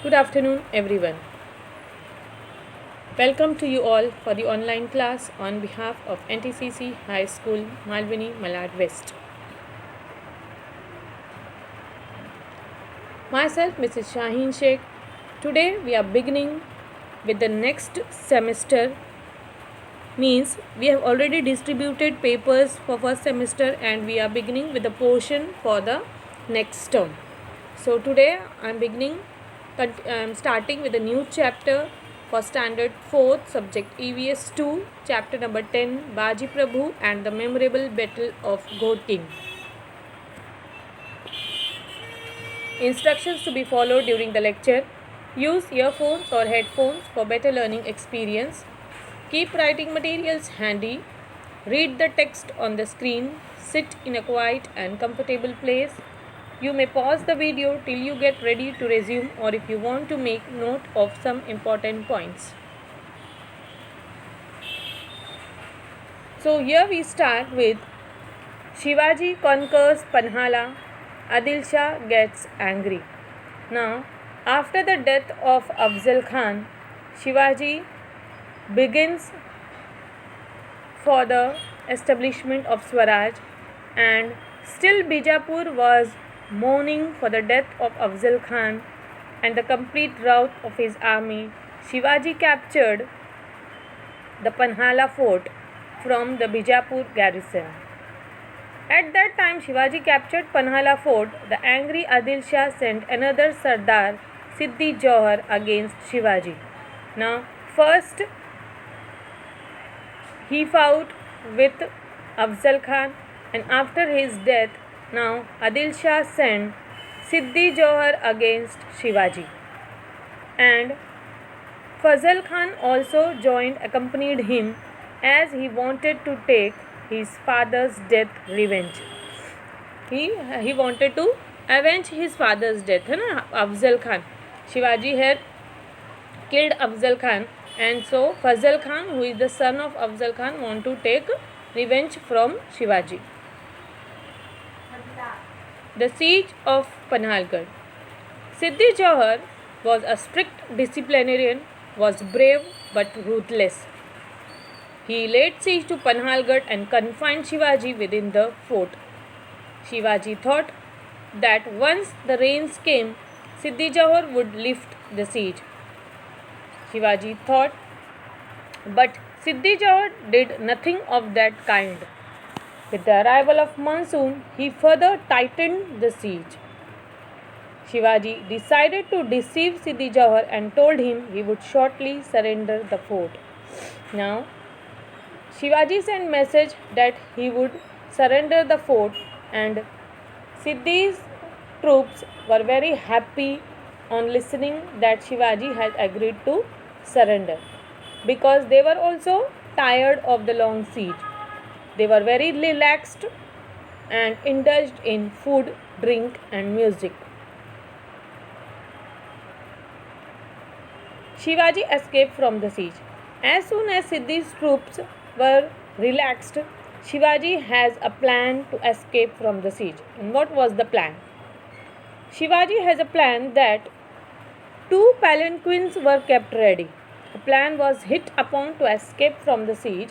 Good afternoon, everyone. Welcome to you all for the online class on behalf of NTCC High School, Malvini, Malad West. Myself, Mrs. Shaheen Sheikh. Today we are beginning with the next semester. Means we have already distributed papers for first semester and we are beginning with the portion for the next term. So today I am starting with a new chapter for standard 4th, subject EVS 2, chapter number 10, Baji Prabhu and the memorable battle of Ghor King. Instructions to be followed during the lecture: use earphones or headphones for better learning experience. Keep writing materials handy. Read the text on the screen. Sit in a quiet and comfortable place. You may pause the video till you get ready to resume or if you want to make note of some important points. So here we start with Shivaji conquers Panhala. Adil Shah gets angry. Now, after the death of Afzal Khan, Shivaji begins for the establishment of Swaraj, and still Bijapur was mourning for the death of Afzal Khan and the complete rout of his army. Shivaji captured the Panhala fort from the Bijapur garrison. At that time Shivaji captured Panhala fort, the angry Adil Shah sent another Sardar, Siddhi Johar, against Shivaji. Now first he fought with Afzal Khan, and after his death now Adil Shah sent Siddhi Johar against Shivaji, and Fazal Khan also accompanied him as he wanted to take his father's death revenge. He wanted to avenge his father's death, Afzal Khan. Shivaji had killed Afzal Khan, and so Fazal Khan, who is the son of Afzal Khan, want to take revenge from Shivaji. The siege of Panhalgarh. Siddhi Johar was a strict disciplinarian, was brave but ruthless. He laid siege to Panhalgarh and confined Shivaji within the fort. Shivaji thought that once the rains came, Siddhi Johar would lift the siege. Shivaji thought, but Siddhi Johar did nothing of that kind. With the arrival of monsoon, he further tightened the siege. Shivaji decided to deceive Siddhi Johar and told him he would shortly surrender the fort. Now, Shivaji sent message that he would surrender the fort, and Siddhi's troops were very happy on listening that Shivaji had agreed to surrender, because they were also tired of the long siege. They were very relaxed and indulged in food, drink and music. Shivaji escaped from the siege. As soon as Siddhi's troops were relaxed, Shivaji has a plan to escape from the siege. And what was the plan? Shivaji has a plan that 2 palanquins were kept ready. The plan was hit upon to escape from the siege.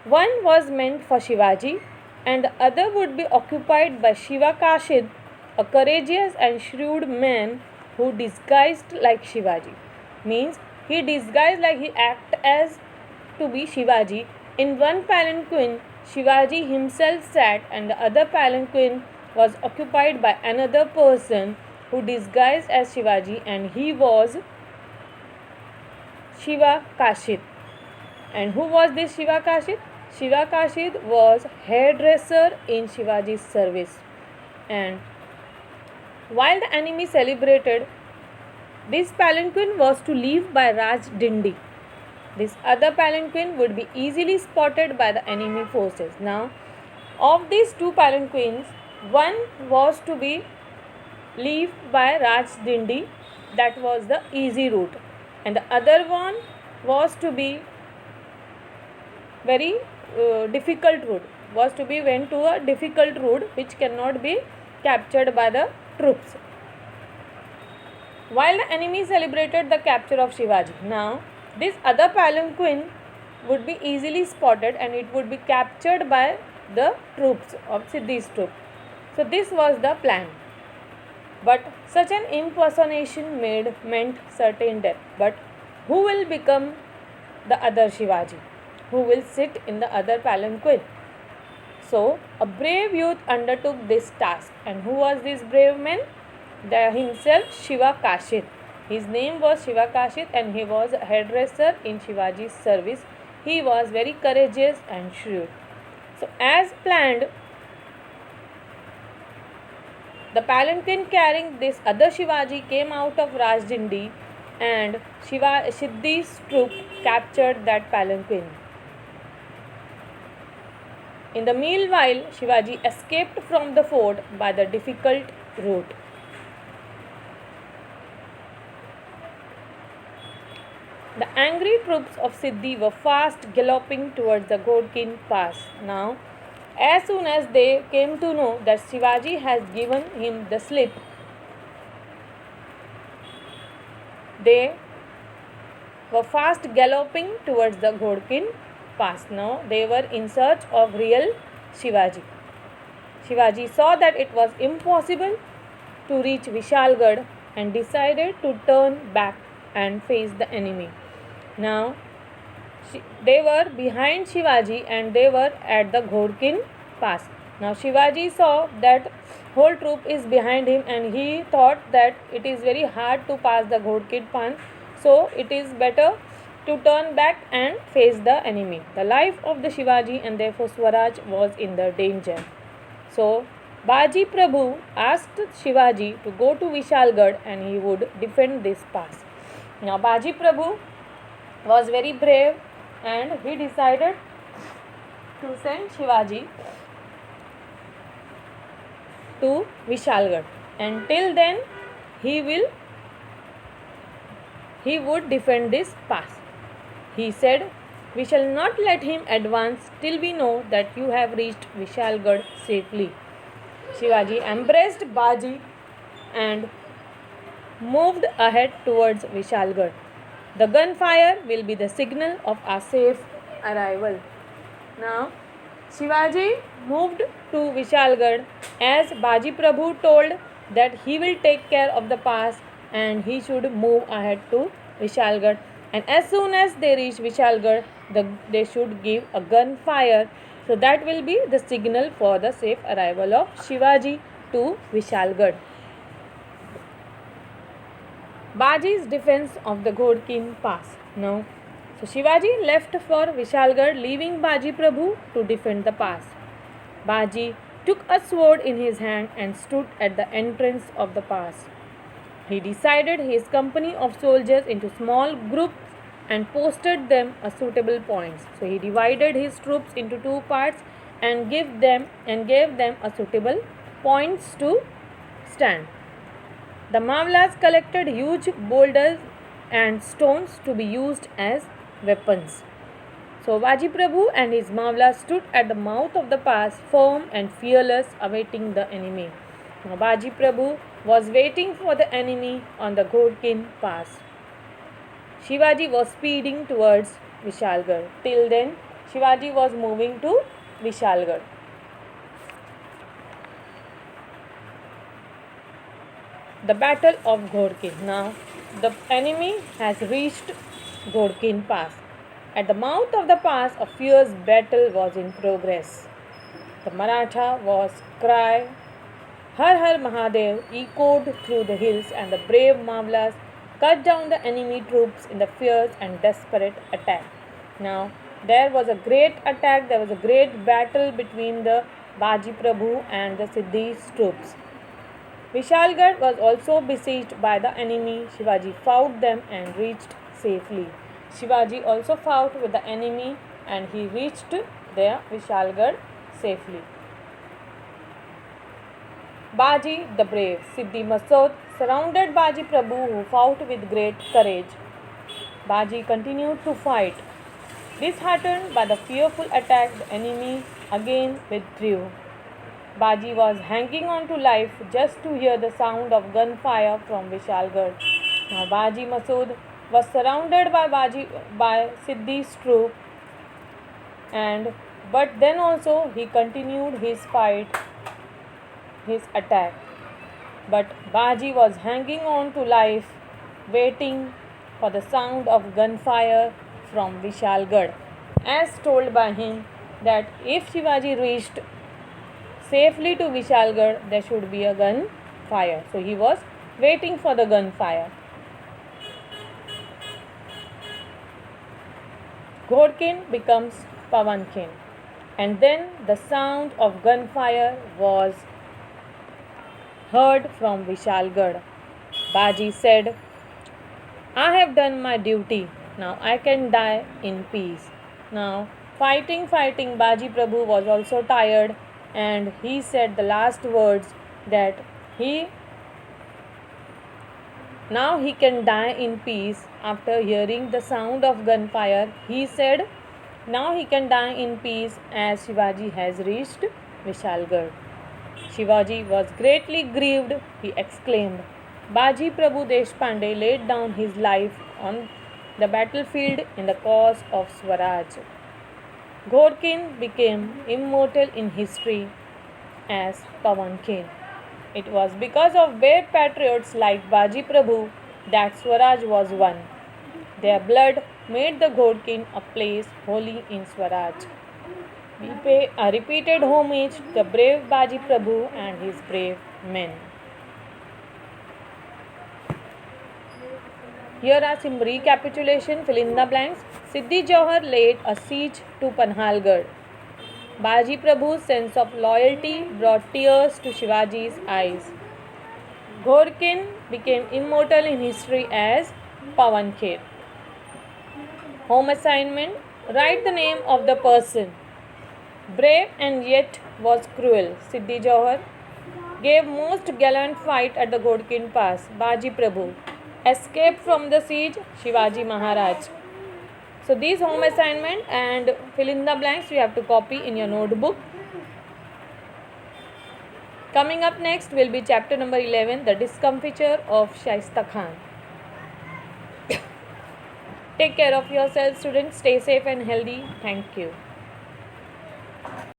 One was meant for Shivaji and the other would be occupied by Shiva Kashid, a courageous and shrewd man who disguised like Shivaji. Means he disguised like he acted as to be Shivaji. In one palanquin, Shivaji himself sat and the other palanquin was occupied by another person who disguised as Shivaji, and he was Shiva Kashid. And who was this Shiva Kashid? Shiva Kashid was hairdresser in Shivaji's service. And while the enemy celebrated, this palanquin was to leave by Raj Dindi. This other palanquin would be easily spotted by the enemy forces. Now, of these 2 palanquins, one was to be leave by Raj Dindi, that was the easy route, and the other one was to be very difficult route, went to a difficult route which cannot be captured by the troops. while the enemy celebrated the capture of Shivaji. Now, this other palanquin would be easily spotted and it would be captured by the troops of Siddhi's troop. So, this was the plan. But such an impersonation meant certain death. But who will become the other Shivaji? Who will sit in the other palanquin? So, a brave youth undertook this task. And who was this brave man? Himself Shiva Kashit. His name was Shiva Kashit and he was a hairdresser in Shivaji's service. He was very courageous and shrewd. So, as planned, the palanquin carrying this other Shivaji came out of Rajjindi and Siddhi's troop captured that palanquin. In the meanwhile, Shivaji escaped from the fort by the difficult route. The angry troops of Siddhi were fast galloping towards the Ghodkin Pass. Now, as soon as they came to know that Shivaji has given him the slip, they were fast galloping towards the Ghodkin Pass. Now, they were in search of real Shivaji. Shivaji saw that it was impossible to reach Vishalgarh and decided to turn back and face the enemy. Now, they were behind Shivaji and they were at the Ghodkin Pass. Now, Shivaji saw that whole troop is behind him and he thought that it is very hard to pass the Ghodkin Pass. So, it is better to turn back and face the enemy. The life of the Shivaji and therefore Swaraj was in the danger. So, Baji Prabhu asked Shivaji to go to Vishalgarh and he would defend this pass. Now, Baji Prabhu was very brave and he decided to send Shivaji to Vishalgarh. Until then, he would defend this pass. He said, "We shall not let him advance till we know that you have reached Vishalgarh safely." Shivaji embraced Baji and moved ahead towards Vishalgarh. The gunfire will be the signal of our safe arrival. Now, Shivaji moved to Vishalgarh as Baji Prabhu told that he will take care of the pass and he should move ahead to Vishalgarh. And as soon as they reach Vishalgarh, they should give a gunfire. So that will be the signal for the safe arrival of Shivaji to Vishalgarh. Baji's defense of the Ghodkin Pass. Now, so Shivaji left for Vishalgarh, leaving Baji Prabhu to defend the pass. Baji took a sword in his hand and stood at the entrance of the pass. He decided his company of soldiers into small groups and posted them at suitable points. So he divided his troops into two parts and gave them a suitable points to stand. The Mavlas collected huge boulders and stones to be used as weapons. So Baji Prabhu and his Mavlas stood at the mouth of the pass, firm and fearless, awaiting the enemy. Now Baji Prabhu was waiting for the enemy on the Ghodkin Pass. Shivaji was speeding towards Vishalgarh. Till then, Shivaji was moving to Vishalgarh. The Battle of Ghodkin. Now, the enemy has reached Ghodkin Pass. At the mouth of the pass, a fierce battle was in progress. The Maratha war's cry, "Har Har Mahadev," echoed through the hills, and the brave Mavlas cut down the enemy troops in the fierce and desperate attack. Now, there was a great attack, there was a great battle between the Baji Prabhu and the Siddhi's troops. Vishalgarh was also besieged by the enemy. Shivaji fought them and reached safely. Shivaji also fought with the enemy and he reached their Vishalgarh safely. Baji the Brave. Siddhi Masud surrounded Baji Prabhu, who fought with great courage. Baji continued to fight. Disheartened by the fearful attack, the enemy again withdrew. Baji was hanging on to life just to hear the sound of gunfire from Vishalgarh. Now Baji Masood was surrounded by Siddhi's troop, and but then also he continued his fight, his attack. But Baji was hanging on to life, waiting for the sound of gunfire from Vishalgarh, as told by him that if Shivaji reached safely to Vishalgarh, there should be a gunfire. So he was waiting for the gunfire. Ghodkin becomes Pavankin, and then the sound of gunfire was heard from Vishalgarh. Baji said, I have done my duty, now I can die in peace. Now, fighting, Baji Prabhu was also tired, and he said the last words that now he can die in peace. After hearing the sound of gunfire, he said, now he can die in peace as Shivaji has reached Vishalgarh. Shivaji was greatly grieved. He exclaimed, Baji Prabhu Deshpande laid down his life on the battlefield in the cause of Swaraj. Ghodkin became immortal in history as Pavankin. It was because of brave patriots like Baji Prabhu that Swaraj was won. Their blood made the Ghodkin a place holy in Swaraj. We pay a repeated homage to the brave Baji Prabhu and his brave men. Here are some recapitulation, fill in the blanks. Siddhi Johar laid a siege to Panhalgarh. Baji Prabhu's sense of loyalty brought tears to Shivaji's eyes. Ghodkin became immortal in history as Pavankin. Home assignment, write the name of the person. Brave and yet was cruel. Siddhi Johar gave most gallant fight at the Ghodkin Pass. Baji Prabhu escaped from the siege. Shivaji Maharaj. So these home assignment and fill in the blanks you have to copy in your notebook. Coming up next will be chapter number 11, the discomfiture of Shaista Khan. Take care of yourself, students. Stay safe and healthy. Thank you.